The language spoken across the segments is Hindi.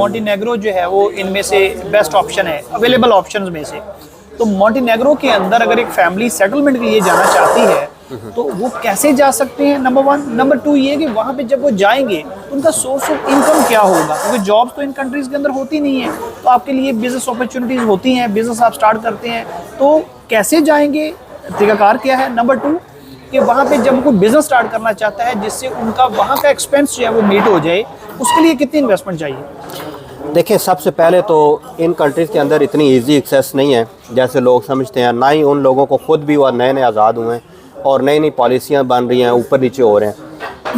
मोंटेनेग्रो जो है वो इनमें से बेस्ट ऑप्शन है अवेलेबल ऑप्शंस में से। तो मोंटेनेग्रो के अंदर अगर एक फैमिली सेटलमेंट के लिए जाना चाहती है तो वो कैसे जा सकते हैं, नंबर 1। नंबर 2 ये कि वहाँ पे जब वो जाएंगे तो उनका सोर्स ऑफ इनकम क्या होगा, क्योंकि जॉब्स तो इन कंट्रीज़ के अंदर होती नहीं है। तो आपके लिए बिजनेस अपॉर्चुनिटीज़ होती हैं, बिजनेस आप स्टार्ट करते हैं, तो कैसे जाएंगे, तरीकाकार क्या है। नंबर 2 कि वहाँ पे जब कोई बिजनेस स्टार्ट करना चाहता है जिससे उनका वहाँ का एक्सपेंस जो है वो मीट हो जाए, उसके लिए कितनी इन्वेस्टमेंट चाहिए। देखिए, सबसे पहले तो इन कंट्रीज़ के अंदर इतनी इजी एक्सेस नहीं है जैसे लोग समझते हैं, ना ही उन लोगों को खुद भी वो नए नए आज़ाद हुए हैं और नई नई पॉलिसियाँ बन रही हैं, ऊपर नीचे हो रहे हैं।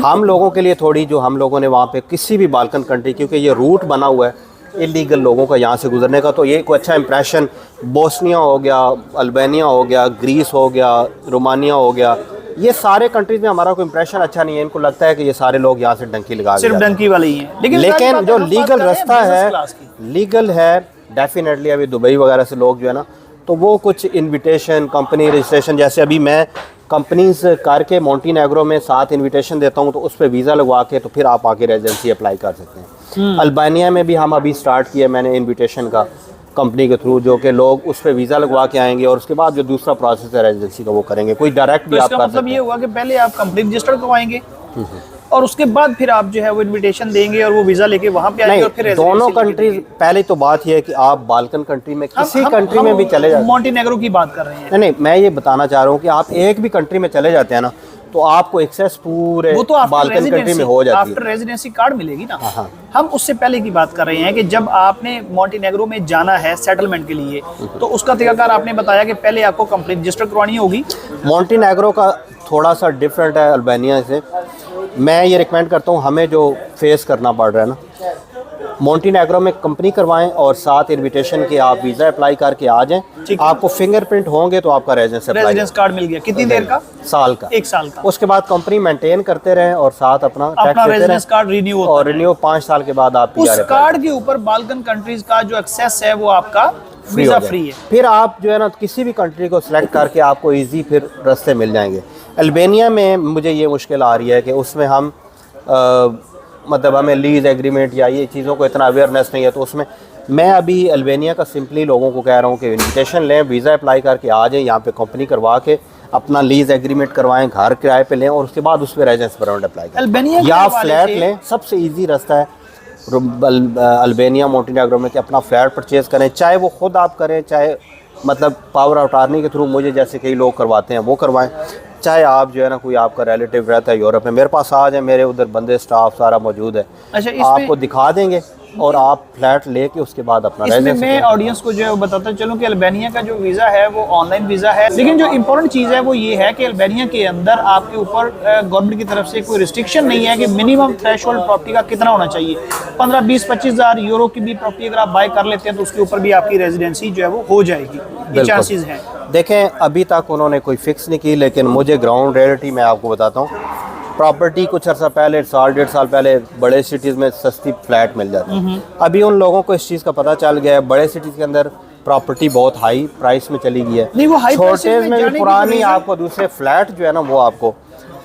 हम लोगों के लिए थोड़ी, जो हम लोगों ने वहाँ पे किसी भी बाल्कन कंट्री, क्योंकि ये रूट बना हुआ है इलीगल लोगों का यहाँ से गुजरने का, तो ये कोई अच्छा इंप्रेशन बोस्निया हो गया, अल्बानिया हो गया, ग्रीस हो गया, रोमानिया हो गया, ये सारे कंट्रीज़ में हमारा कोई इंप्रेशन अच्छा नहीं है। इनको लगता है कि ये सारे लोग यहाँ से डंकी लगा, सिर्फ डंकी वाले ही हैं। लेकिन जो लीगल रास्ता है, लीगल है डेफिनेटली। अभी दुबई वगैरह से लोग जो है ना, तो वो कुछ इनविटेशन, कंपनी रजिस्ट्रेशन, जैसे अभी मैं कंपनीज करके मोंटेनेग्रो में 7 इनविटेशन देता हूँ, तो उस पर वीज़ा लगवा के तो फिर आप आके रेजिडेंसी अप्लाई कर सकते हैं। अल्बानिया में भी हम अभी स्टार्ट किया मैंने इनविटेशन का कंपनी के थ्रू, जो कि लोग उस पर वीज़ा लगवा के आएंगे और उसके बाद जो दूसरा प्रोसेस है रेजिडेंसी का वो करेंगे। कोई डायरेक्ट भी आप कर सकते हैं। मतलब ये हुआ कि पहले आप कंपनी रजिस्टर करवाएंगे और उसके बाद फिर आप जो है वो इनविटेशन देंगे और वो वीज़ा लेके वहाँ पे आएंगे और फिर दोनों कंट्रीज। पहले तो बात यह है कि आप बाल्कन कंट्री में किसी कंट्री में भी चले जाते हैं, मोंटेनेग्रो की बात कर रहे हैं। नहीं, मैं ये बताना चाह रहा हूँ कि आप एक भी कंट्री में चले जाते हैं ना, तो आपको एक्सेस पूरे बाल्कन कंट्री में हो जाती है। आफ्टर रेजिडेंसी कार्ड मिलेगी ना। हम उससे पहले की बात कर रहे हैं कि जब आपने मोंटेनेग्रो में जाना है सेटलमेंट के लिए, तो उसका तरीकाकार आपने बताया कि पहले आपको कंपनी रजिस्टर करवानी होगी। मोंटेनेग्रो का थोड़ा सा डिफरेंट है अल्बानिया से। मैं ये रिकमेंड करता हूँ, हमें जो फेस करना पड़ रहा है ना, मोंटेनेग्रो में कंपनी करवाएं और 7 इनविटेशन के आप वीज़ा अप्लाई करके आ जाएं। आपको फिंगरप्रिंट होंगे तो आपका रेजिडेंस कार्ड मिल गया। कितनी देर का? साल का। 1 साल का। उसके बाद कंपनी मेंटेन करते रहें और साथ अपना रेजिडेंस कार्ड रिन्यू और रिन्यू 5 साल के बाद आप उस कार्ड के ऊपर बाल्कन कंट्रीज का जो एक्सेस है वो आपका वीजा फ्री है। फिर आप जो है ना किसी भी कंट्री को सिलेक्ट करके आपको इजी फिर रास्ते मिल जाएंगे। अल्बानिया में मुझे ये मुश्किल आ रही है कि उसमें हम मतलब हमें लीज एग्रीमेंट या ये चीज़ों को इतना अवेयरनेस नहीं है, तो उसमें मैं अभी अल्बानिया का सिंपली लोगों को कह रहा हूँ कि इन्विटेशन लें, वीज़ा अप्लाई करके आ जाएं, यहाँ पे कंपनी करवा के अपना लीज एग्रीमेंट करवाएं, घर किराए पे लें और उसके बाद उस पर रेजिडेंस परमिट अप्लाई करें या फ्लैट लें। सबसे ईजी रास्ता है अल्बानिया मोंटेनेग्रो में कि अपना फ्लैट परचेज़ करें, चाहे वो खुद आप करें, चाहे मतलब पावर ऑफ अटॉर्नी के थ्रू मुझे जैसे कई लोग करवाते हैं वो करवाएं, चाहे आप जो है ना कोई आपका रिलेटिव रहता है यूरोप में, मेरे पास आ जाए, मेरे उधर बंदे स्टाफ सारा मौजूद है। अच्छा, आपको दिखा देंगे और आप फ्लैट लेके उसके बाद अपना रेजिडेंस। मैं ऑडियंस को जो है वो बताता चलूँ कि अल्बानिया का जो वीज़ा है वो ऑनलाइन वीज़ा है, लेकिन जो इंपॉर्टेंट चीज़ है वो ये है कि अल्बानिया के अंदर आपके ऊपर गवर्नमेंट की तरफ से कोई रिस्ट्रिक्शन नहीं है कि मिनिमम थ्रेशोल्ड प्रॉपर्टी का कितना होना चाहिए। 15, 20, 25 हज़ार यूरो की भी प्रॉपर्टी अगर आप बाय कर लेते हैं तो उसके ऊपर भी आपकी रेजिडेंसी जो है वो हो जाएगी। ये चांसेस हैं। देखें, अभी तक उन्होंने कोई फिक्स नहीं की, लेकिन मुझे ग्राउंड रियलिटी मैं आपको बताता हूँ, प्रॉपर्टी कुछ अर्सा पहले, 1.5 साल पहले बड़े सिटीज़ में सस्ती फ्लैट मिल जाती है। अभी उन लोगों को इस चीज़ का पता चल गया है, बड़े सिटीज़ के अंदर प्रॉपर्टी बहुत हाई प्राइस में चली गई है। छोटे में भी पुरानी आपको दूसरे फ्लैट जो है ना वो आपको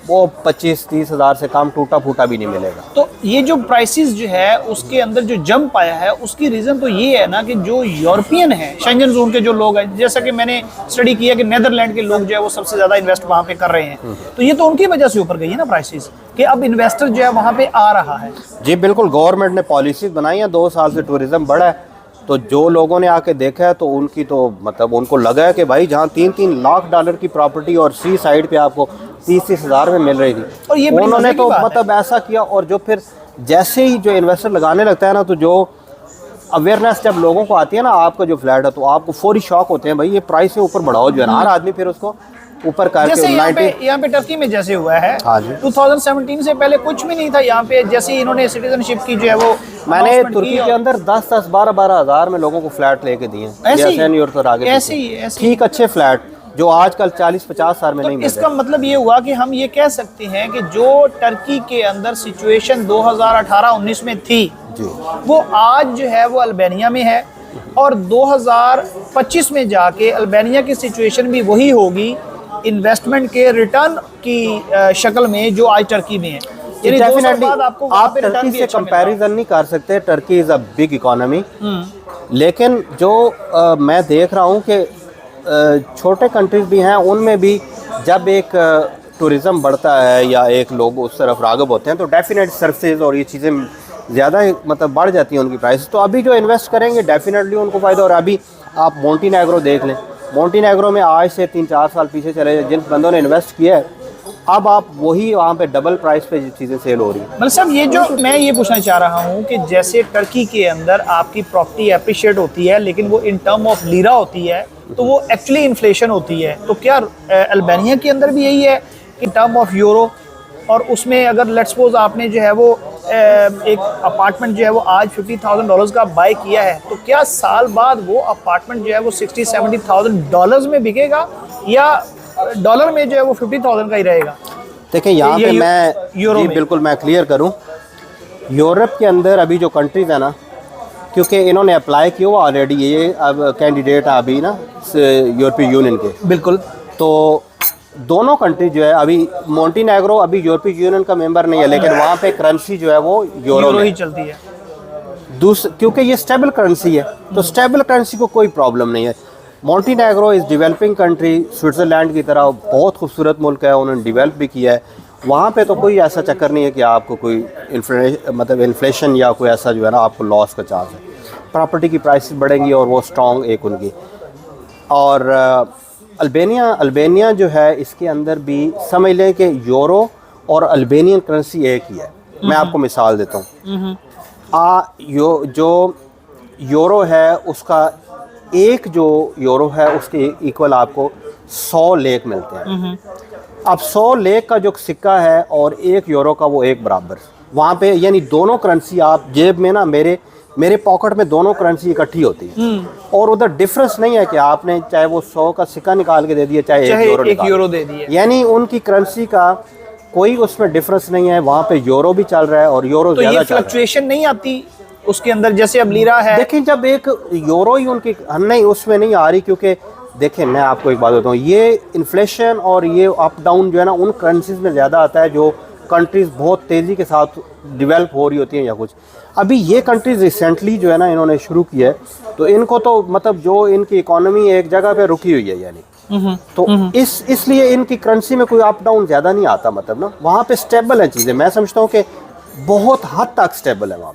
वो 25-30 हज़ार से कम टूटा फूटा भी नहीं मिलेगा। तो ये जो प्राइसेस जो है उसके अंदर जो जंप आया है उसकी रीज़न तो ये है ना कि जो यूरोपियन है, शेंजन जोन के जो लोग हैं, जैसा कि मैंने स्टडी किया कि नेदरलैंड के लोग जो है वो सबसे ज़्यादा इन्वेस्ट वहाँ पे कर रहे हैं, तो ये तो उनकी वजह से ऊपर गई है ना प्राइसेस, कि अब इन्वेस्टर जो है वहाँ पे आ रहा है। जी बिल्कुल, गवर्नमेंट ने पॉलिसीज बनाई है, 2 साल से टूरिज्म बढ़ा है, तो जो लोगों ने आके देखा है तो उनकी तो मतलब उनको लगा है कि भाई जहाँ $3-3 लाख की प्रॉपर्टी और सी साइड पे आपको 30-30 हज़ार में मिल रही थी, और ये उन्होंने तो मतलब ऐसा किया। और जो फिर जैसे ही जो इन्वेस्टर लगाने लगता है ना, तो जो अवेयरनेस जब लोगों को आती है ना, आपका जो फ्लैट है, तो आपको फौरी शौक होते हैं भाई ये प्राइस से ऊपर बढ़ाओ जो है ना, हर आदमी फिर उसको ऊपर करके। जैसे यहाँ पे टर्की में जैसे हुआ है, हाँ जी, 2017 से पहले कुछ भी नहीं था यहाँ पे, जैसे इन्होंने सिटीजनशिप की जो है वो मैंने तुर्की के अंदर 10-10, 12-12 हज़ार में लोगों को फ्लैट लेके दिए, ठीक अच्छे फ्लैट जो आजकल 40-50 हज़ार में नहीं मिलते। इसका मतलब ये हुआ कि हम ये कह सकते हैं कि जो टर्की के अंदर सिचुएशन 2018-19 में थी वो आज जो है वो अल्बानिया में है, और 2025 में जाके अल्बानिया की सिचुएशन भी वही होगी इन्वेस्टमेंट के रिटर्न की शक्ल में जो आज टर्की में है। यानी 2 साल डेफिनेटली बाद आपको वहाँ आप पे रिटर्न टर्की भी से अच्छा मिल रहा है। कंपैरिजन नहीं कर सकते, Turkey is a big economy, लेकिन जो मैं देख रहा हूँ कि छोटे कंट्रीज भी हैं, उनमें भी जब एक टूरिज़्म बढ़ता है या एक लोग उस तरफ राग़िब होते हैं तो डेफिनेट सर्विसेज और ये चीज़ें ज़्यादा मतलब बढ़ जाती हैं उनकी प्राइस। तो अभी जो इन्वेस्ट करेंगे डेफिनेटली उनको फ़ायदा। और अभी आप मोंटीनेग्रो देख लें, मोंटीनेग्रो में आज से 3-4 साल पीछे चले जाए, जिन बंदों ने इन्वेस्ट किया है, अब आप वही वहाँ पे डबल प्राइस पे चीज़ें सेल हो रही हैं। मतलब साहब ये जो मैं ये पूछना चाह रहा हूँ कि जैसे टर्की के अंदर आपकी प्रॉपर्टी एप्रिशिएट होती है लेकिन वो इन टर्म ऑफ लीरा होती है, तो वो एक्चुअली इन्फ्लेशन होती है, तो क्या अल्बानिया के अंदर भी यही है कि टर्म ऑफ यूरो, और उसमें अगर लेट्स सपोज आपने जो है वो एक अपार्टमेंट जो है वो आज $50,000 का बाय किया है, तो क्या साल बाद वो अपार्टमेंट जो है वो $60,000-70,000 में बिकेगा या डॉलर में जो है वो 50,000 का ही रहेगा? देखिए यहाँ पे मैं यूरो जी में। बिल्कुल मैं क्लियर करूँ, यूरोप के अंदर अभी जो कंट्रीज़ है ना, क्योंकि इन्होंने अप्लाई किया हुआ ऑलरेडी, ये अब कैंडिडेट है अभी ना यूरोपीय यूनियन के, बिल्कुल। तो दोनों कंट्री जो है, अभी मोंटीनेग्रो अभी यूरोपीय यूनियन का मेंबर नहीं है, लेकिन वहाँ पे करेंसी जो है वो यूरो ही चलती है। क्योंकि ये स्टेबल करेंसी है, तो स्टेबल करेंसी को कोई प्रॉब्लम नहीं है। मोंटीनेग्रो इस डेवलपिंग कंट्री, स्विट्ज़रलैंड की तरह बहुत खूबसूरत मुल्क है, उन्होंने डेवलप भी किया है। वहाँ पे तो कोई ऐसा चक्कर नहीं है कि आपको कोई इन्फ्लेशन या कोई ऐसा जो है ना आपको लॉस का चांस है। प्रॉपर्टी की प्राइसेस बढ़ेंगी और वो स्ट्रॉन्ग एक उनकी। और अल्बानिया जो है, इसके अंदर भी समझ लें कि यूरो और अल्बानियन करेंसी एक ही है। मैं आपको मिसाल देता हूँ, जो यूरो है उसका एक जो यूरो है उसके इक्वल आपको 100 लेक मिलते हैं। अब 100 लेक का जो सिक्का है और 1 यूरो का वो एक बराबर, वहाँ पे यानी दोनों करेंसी आप जेब में ना, मेरे पॉकेट में दोनों करेंसी इकट्ठी होती है, और उधर डिफरेंस नहीं है कि आपने चाहे वो 100 का सिक्का निकाल के दे दिया, चाहे 1 यूरो दे दिया, यानी उनकी करेंसी का कोई उसमें डिफरेंस नहीं है। वहाँ पे यूरो भी चल रहा है और यूरो तो ज़्यादा ये फ्लक्चुएशन नहीं आती उसके अंदर, जैसे अब लीरा है। देखें जब एक यूरो ही उनकी नहीं उसमें नहीं आ रही, क्योंकि देखें मैं आपको एक बात बताऊँ, ये इन्फ्लेशन और ये अप डाउन जो है ना उन करेंसीज में ज़्यादा आता है जो कंट्रीज़ बहुत तेज़ी के साथ डेवलप हो रही होती हैं या कुछ। अभी ये कंट्रीज़ रिसेंटली जो है ना इन्होंने शुरू किया है, तो इनको तो मतलब जो इनकी इकोनॉमी एक जगह पे रुकी हुई है यानी, तो इसलिए इनकी करेंसी में कोई अप डाउन ज़्यादा नहीं आता, मतलब ना वहाँ पे स्टेबल है चीज़ें। मैं समझता हूँ कि बहुत हद तक स्टेबल है वहाँ।